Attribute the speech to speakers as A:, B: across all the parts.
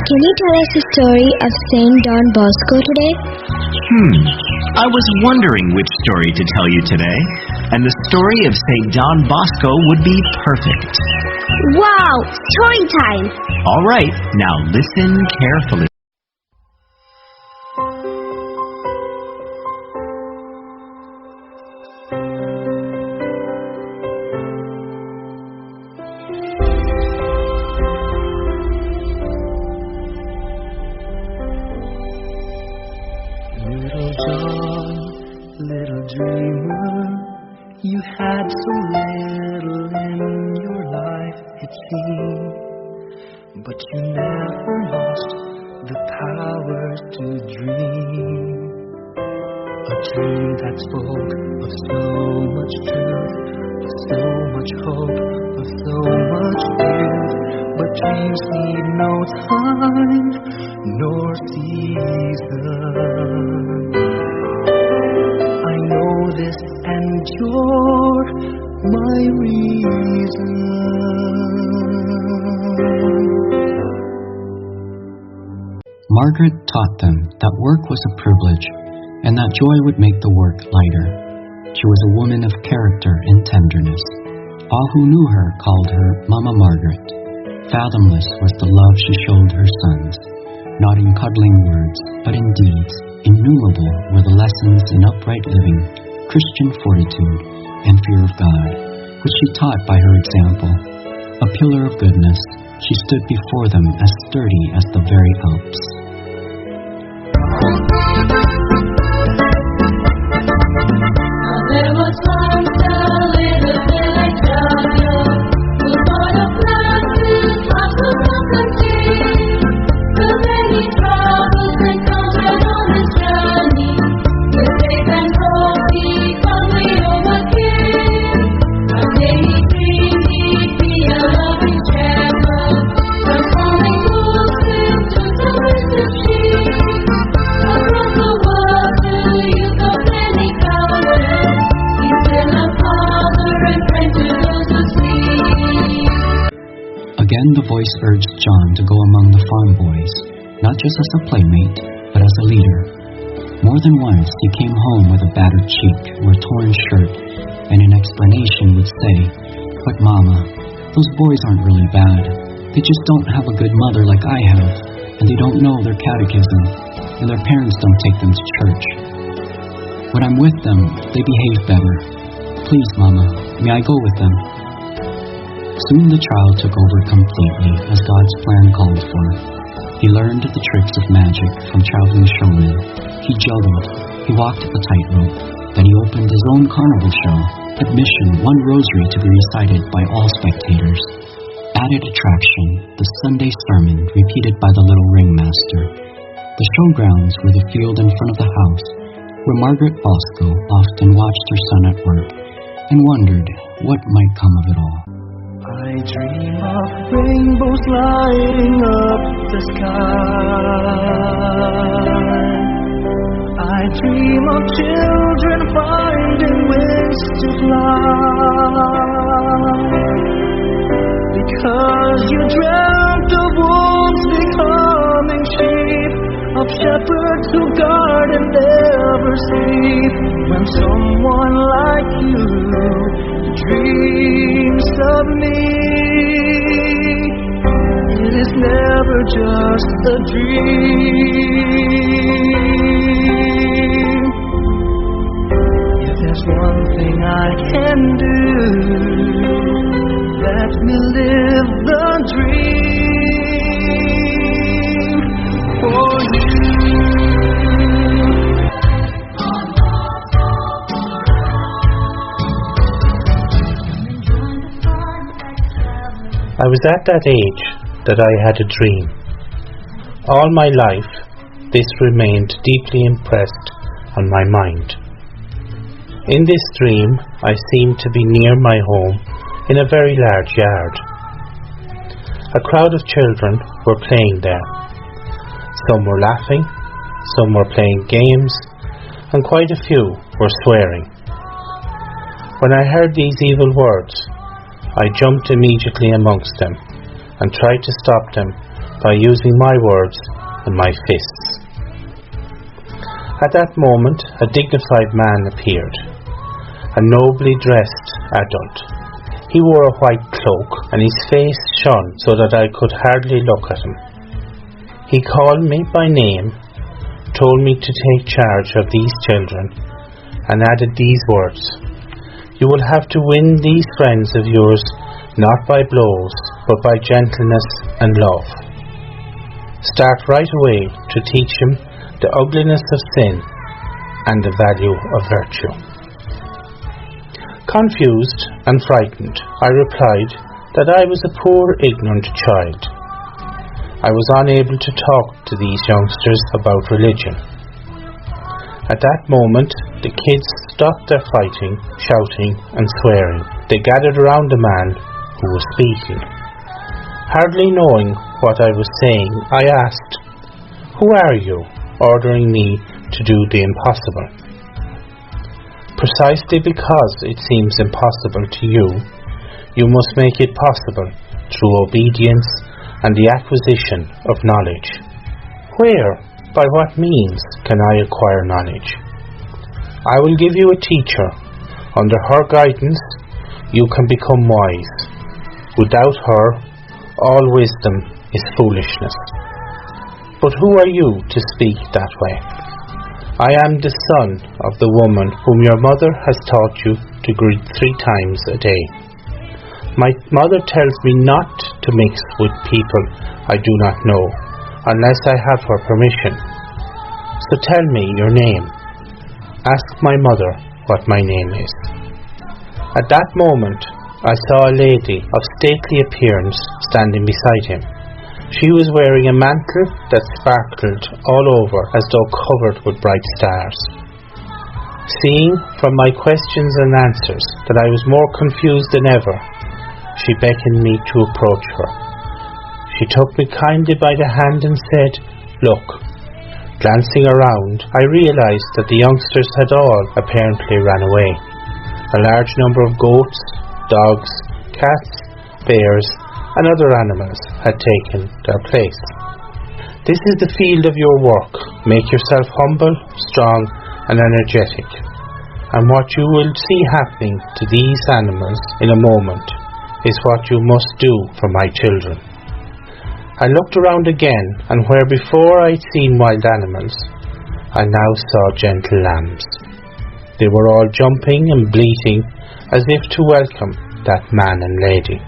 A: Can you tell us the story of Saint Don Bosco today?
B: I was wondering which story to tell you today, and the story of Saint Don Bosco would be perfect.
A: Wow! Story time!
B: All right, now listen carefully.
C: Little John, little dreamer, you had so little in your life, it seemed, but you never lost the power to dream. A dream that spoke of so much truth, of so much hope, of so much youth. But dreams need no time nor season. I know this, and you're my reason.
D: Margaret taught them that work was a privilege, and that joy would make the work lighter. She was a woman of character and tenderness. All who knew her called her Mama Margaret. Fathomless was the love she showed her sons, not in cuddling words, but in deeds. Innumerable were the lessons in upright living, Christian fortitude, and fear of God, which she taught by her example. A pillar of goodness, she stood before them as sturdy as the very Alps.
E: There was once a little village girl who thought of practice as a welcome king. The many troubles encountered on his journey, with faith and hope he calmly overcame. One day he dreamed he'd be a loving shepherd, transforming wolves into submissive sheep. Across the world to youth of many cultures, he's still a father and friend to those who sleep.
D: Again the voice urged John to go among the farm boys, not just as a playmate, but as a leader. More than once he came home with a battered cheek or a torn shirt, and in explanation would say, "But Mama, those boys aren't really bad. They just don't have a good mother like I have, and they don't know their catechism, and their parents don't take them to church. When I'm with them, they behave better. Please, Mama, may I go with them?" Soon the child took over completely, as God's plan called for. He learned the tricks of magic from traveling showmen. He juggled, he walked the tightrope, then he opened his own carnival show. Admission, one rosary to be recited by all spectators. Added attraction, the Sunday sermon repeated by the little ringmaster. The showgrounds were the field in front of the house, where Margaret Bosco often watched her son at work, and wondered what might come of it all.
C: I dream of rainbows lighting up the sky. I dream of children finding wings to fly. Because you dreamt of wolves becoming sheep, of shepherds who guard and never sleep. When someone like you dreams of me, it is never just a dream. If there's one thing I can do, let me live the dream for you.
F: I was at that age that I had a dream. All my life, this remained deeply impressed on my mind. In this dream, I seemed to be near my home in a very large yard. A crowd of children were playing there. Some were laughing, some were playing games, and quite a few were swearing. When I heard these evil words, I jumped immediately amongst them and tried to stop them by using my words and my fists. At that moment, a dignified man appeared, a nobly dressed adult. He wore a white cloak, and his face shone so that I could hardly look at him. He called me by name, told me to take charge of these children, and added these words: "You will have to win these friends of yours not by blows, but by gentleness and love. Start right away to teach them the ugliness of sin and the value of virtue." Confused and frightened, I replied that I was a poor, ignorant child. I was unable to talk to these youngsters about religion. At that moment, the kids stopped their fighting, shouting and swearing. They gathered around the man who was speaking. Hardly knowing what I was saying, I asked, "Who are you, ordering me to do the impossible?" "Precisely because it seems impossible to you, you must make it possible through obedience and the acquisition of knowledge." "Where, by what means can I acquire knowledge?" "I will give you a teacher. Under her guidance, you can become wise. Without her, all wisdom is foolishness." "But who are you to speak that way?" "I am the son of the woman whom your mother has taught you to greet 3 times a day. My mother tells me not to mix with people I do not know, unless I have her permission. So tell me your name. Ask my mother what my name is." At that moment, I saw a lady of stately appearance standing beside him. She was wearing a mantle that sparkled all over as though covered with bright stars. Seeing from my questions and answers that I was more confused than ever, she beckoned me to approach her. She took me kindly by the hand and said, "Look." Glancing around, I realized that the youngsters had all apparently ran away. A large number of goats, dogs, cats, bears, and other animals had taken their place. "This is the field of your work. Make yourself humble, strong, and energetic. And what you will see happening to these animals in a moment is what you must do for my children." I looked around again, and where before I'd seen wild animals, I now saw gentle lambs. They were all jumping and bleating as if to welcome that man and lady.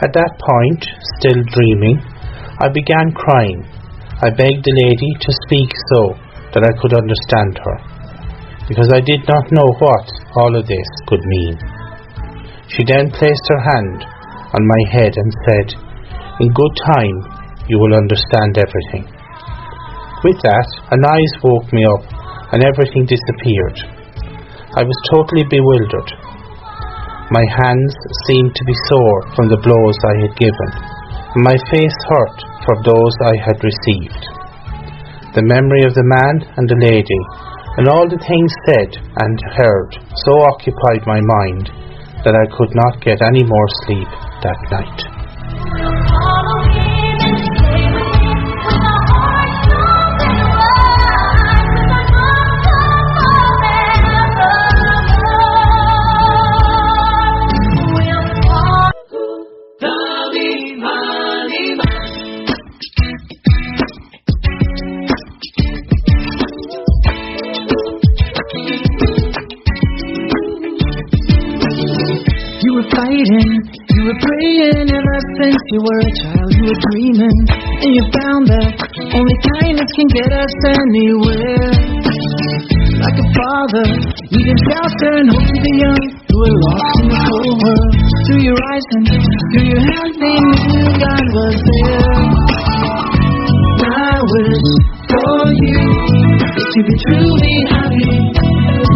F: At that point, still dreaming, I began crying. I begged the lady to speak so that I could understand her, because I did not know what all of this could mean. She then placed her hand on my head and said, "In good time you will understand everything." With that, a noise woke me up and everything disappeared. I was totally bewildered. My hands seemed to be sore from the blows I had given, and my face hurt for those I had received. The memory of the man and the lady, and all the things said and heard, so occupied my mind that I could not get any more sleep that night.
C: You were fighting, you were praying ever since you were a child. You were dreaming, and you found that only kindness can get us anywhere. Like a father, needing shelter and hope to the young who were lost in the cold world. Through your eyes and through your hands, they knew God was there. I wish for you to be truly happy.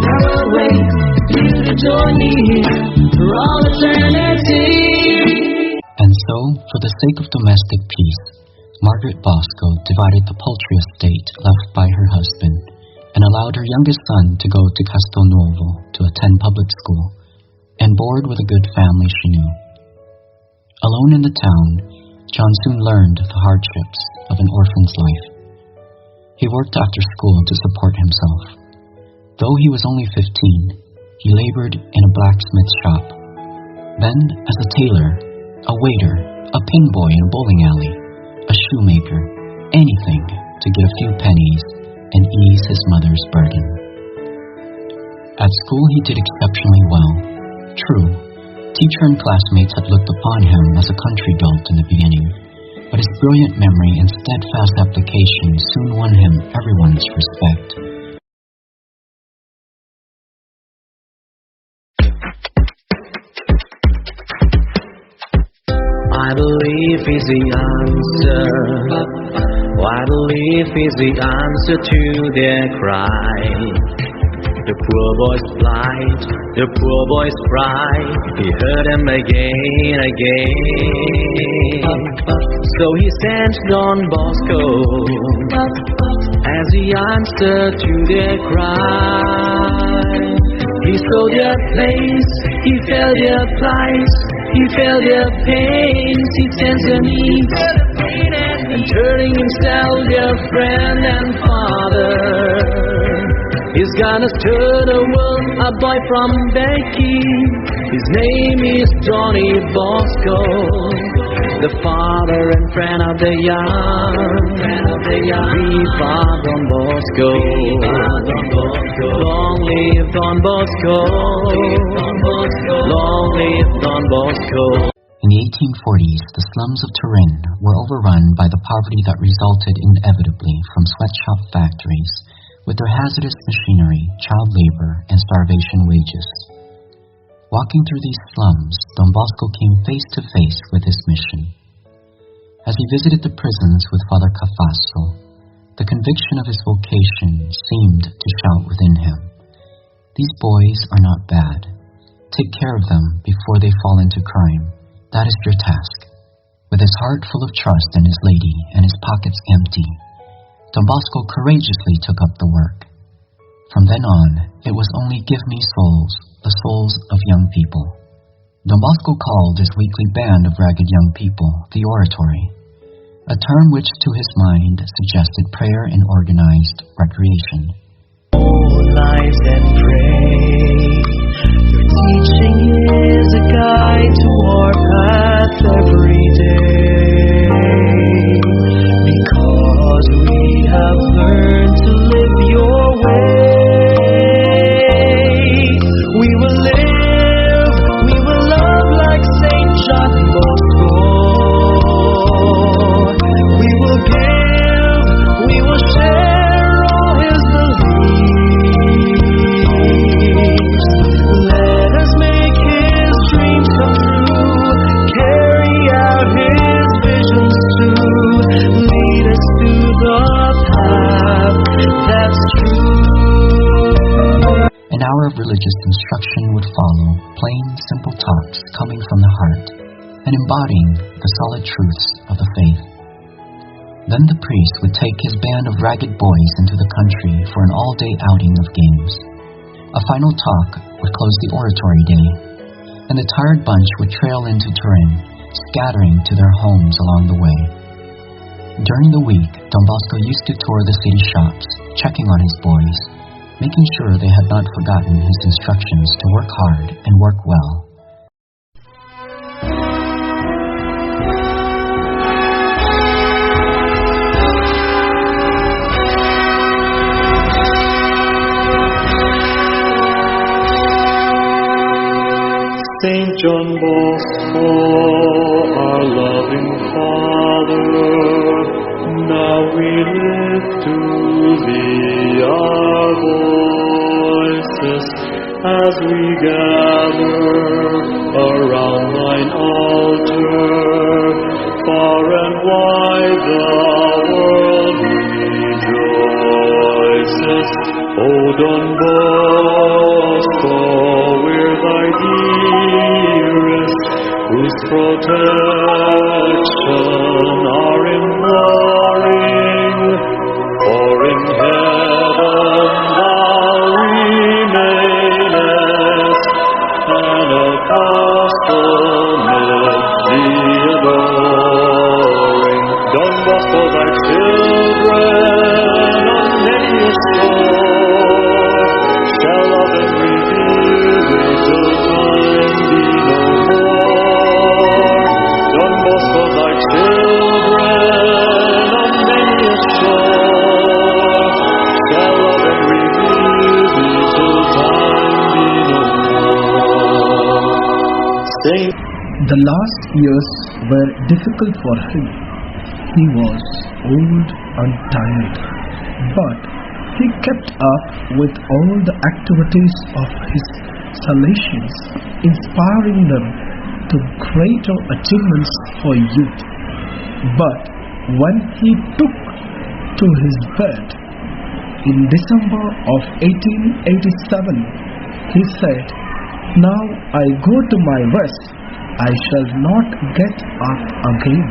C: I will wait for you to join me here for all eternity.
D: And so, for the sake of domestic peace, Margaret Bosco divided the paltry estate left by her husband and allowed her youngest son to go to Castelnuovo to attend public school and board with a good family she knew. Alone in the town, John soon learned the hardships of an orphan's life. He worked after school to support himself. Though he was only 15, he labored in a blacksmith shop. Then, as a tailor, a waiter, a pin boy in a bowling alley, a shoemaker, anything to get a few pennies and ease his mother's burden. At school he did exceptionally well. True, teacher and classmates had looked upon him as a country dolt in the beginning, but his brilliant memory and steadfast application soon won him everyone's respect.
C: I believe is the answer. I believe is the answer to their cry. The poor boy's plight, the poor boy's cry, he heard him again, again. So he sent Don Bosco as the answer to their cry. He saw their place, he felt their plight, he felt their pains, he sensed their needs, and turning himself their friend and father. He's gonna stir the world, a boy from Becchi. His name is Johnny Bosco, the father and friend of the young. Viva Don Bosco, long live Don Bosco, long live Don Bosco.
D: In the 1840s, the slums of Turin were overrun by the poverty that resulted inevitably from sweatshop factories, with their hazardous machinery, child labor, and starvation wages. Walking through these slums, Don Bosco came face to face with his mission. As he visited the prisons with Father Cafasso, the conviction of his vocation seemed to shout within him, "These boys are not bad. Take care of them before they fall into crime. That is your task." With his heart full of trust in his lady and his pockets empty, Don Bosco courageously took up the work. From then on, it was only "Give me souls," the souls of young people. Don Bosco called his weekly band of ragged young people the Oratory, a term which to his mind suggested prayer and organized recreation.
C: All lives that pray, your teaching is a guide to our path every day. Because we have learned to live your way, we will live, we will love like Saint John Bosco. We will give, we will share all his beliefs. Let us make his dreams come true, carry out his visions too. Lead us through the path that's true.
D: An hour of religious instruction would follow, plain, simple talks coming from the heart and embodying the solid truths of the faith. Then the priest would take his band of ragged boys into the country for an all-day outing of games. A final talk would close the oratory day, and the tired bunch would trail into Turin, scattering to their homes along the way. During the week, Don Bosco used to tour the city shops, checking on his boys, making sure they had not forgotten his instructions to work hard and work well.
G: Saint John Bosco, our loving Father, now we lift to thee our voices as we gather around thine altar. Far and wide the world rejoices. O Don Bosco, we're thy dearest, whose protection are imploring. For in heaven thou remainest, an apostle mid thee adore. Saint.
H: The last years were difficult for him. He was old and tired, but he kept up with all the activities of his Salesians, inspiring them to greater achievements for youth. But when he took to his bed in December of 1887, he said, "Now I go to my rest, I shall not get up again."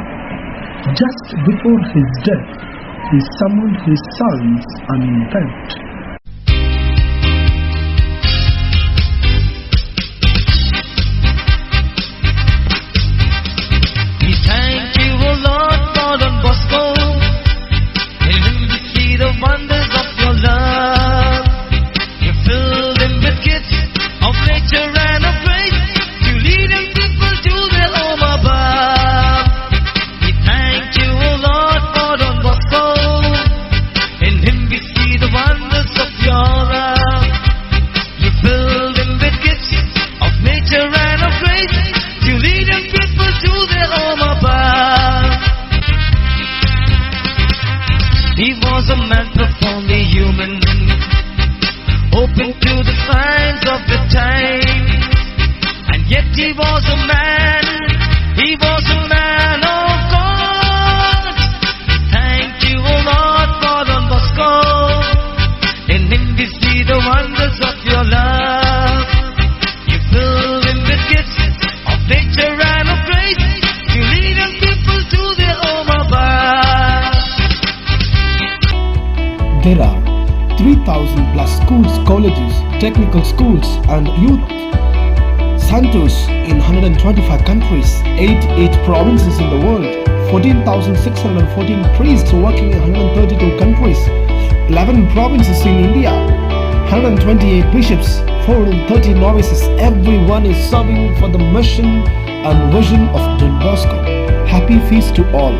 H: Just before his death, he summoned his sons and wept.
C: We thank you, O Lord, for Don Bosco. In him we see the wonders of your love. You filled him with gifts of nature and of grace to lead him people to their home above. We thank you, O Lord, for Don Bosco. In him we see the wonders of your love. You filled him with gifts of nature and of grace to lead him people to their home above. He was a man profoundly human, open to the signs of the time, and yet he was a man of God. Thank you, O Lord, for Don Bosco. In him we see the wonders of your love. You filled him with gifts of nature and of grace to lead him people to their home above.
H: There are 3,000 plus schools, colleges, technical schools and youth centers in 125 countries, 88 provinces in the world, 14,614 priests working in 132 countries, 11 provinces in India, 128 bishops, 430 novices. Everyone is serving for the mission and vision of Don Bosco. Happy feast to all.